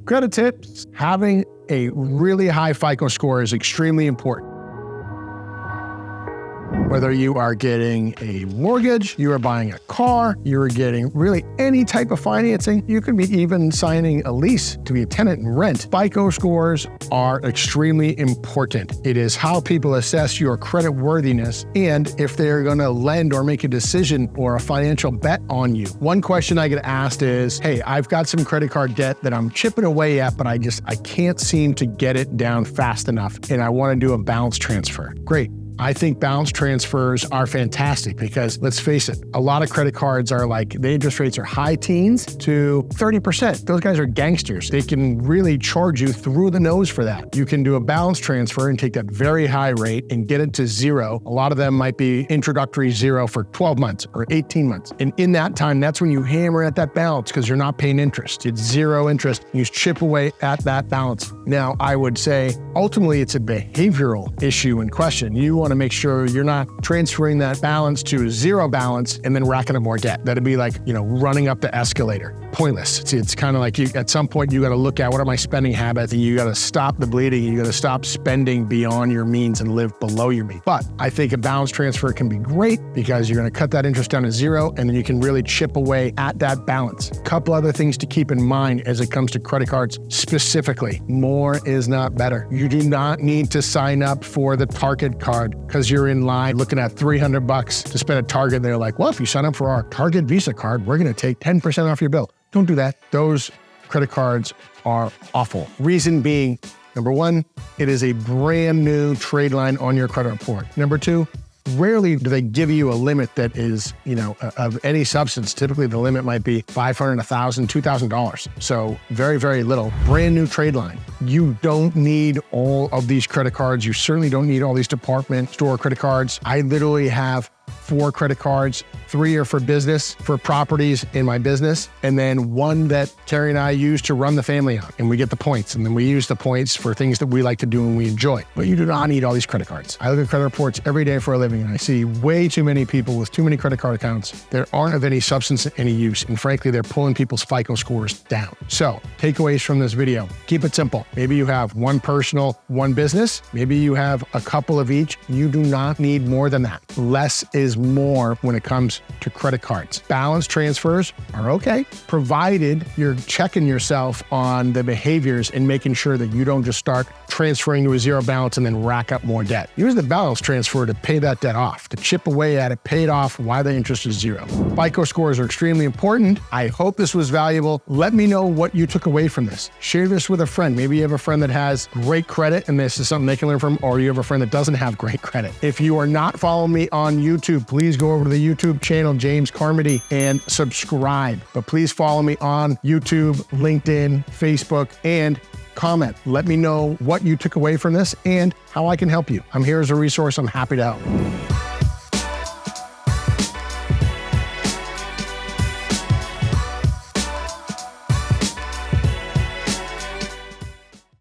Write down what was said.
Credit tips: having a really high FICO score is extremely important. Whether you are getting a mortgage, you are buying a car, you are getting really any type of financing, you could be even signing a lease to be a tenant and rent. FICO scores are extremely important. It is how people assess your credit worthiness and if they're going to lend or make a decision or a financial bet on you. One question I get asked is, hey, I've got some credit card debt that I'm chipping away at, but I can't seem to get it down fast enough, and I want to do a balance transfer. Great. I think balance transfers are fantastic because, let's face it, a lot of credit cards are like, the interest rates are high teens to 30%. Those guys are gangsters. They can really charge you through the nose for that. You can do a balance transfer and take that very high rate and get it to zero. A lot of them might be introductory zero for 12 months or 18 months. And in that time, that's when you hammer at that balance because you're not paying interest. It's zero interest. You chip away at that balance. Now, I would say, ultimately, it's a behavioral issue in question. You want to make sure you're not transferring that balance to zero balance and then racking up more debt. That'd be like, running up the escalator. Pointless. It's kind of like at some point you got to look at what are my spending habits, and you got to stop the bleeding. You got to stop spending beyond your means and live below your means. But I think a balance transfer can be great because you're going to cut that interest down to zero, and then you can really chip away at that balance. A couple other things to keep in mind as it comes to credit cards specifically. More is not better. You do not need to sign up for the Target card because you're in line looking at $300 to spend at Target. They're like, well, if you sign up for our Target Visa card, we're going to take 10% off your bill. Don't do that. Those credit cards are awful. Reason being, number one, it is a brand new trade line on your credit report. Number two, rarely do they give you a limit that is, of any substance. Typically, the limit might be $500, $1,000, $2,000. So very, very little. Brand new trade line. You don't need all of these credit cards. You certainly don't need all these department store credit cards. I literally have 4 credit cards. 3 are for business, for properties in my business, and then 1 that Terry and I use to run the family on, and we get the points, and then we use the points for things that we like to do and we enjoy. But you do not need all these credit cards. I look at credit reports every day for a living, and I see way too many people with too many credit card accounts that aren't of any substance, any use, and frankly, they're pulling people's FICO scores down. So, takeaways from this video: keep it simple. Maybe you have 1 personal, 1 business. Maybe you have a couple of each. You do not need more than that. Less is more when it comes to credit cards. Balance transfers are okay, provided you're checking yourself on the behaviors and making sure that you don't just start transferring to a zero balance and then rack up more debt. Use the balance transfer to pay that debt off, to chip away at it, pay it off while the interest is zero. FICO scores are extremely important. I hope this was valuable. Let me know what you took away from this. Share this with a friend. Maybe you have a friend that has great credit and this is something they can learn from, or you have a friend that doesn't have great credit. If you are not following me on YouTube, please go over to the YouTube channel, James Carmody, and subscribe. But please follow me on YouTube, LinkedIn, Facebook, and comment. Let me know what you took away from this and how I can help you. I'm here as a resource. I'm happy to help.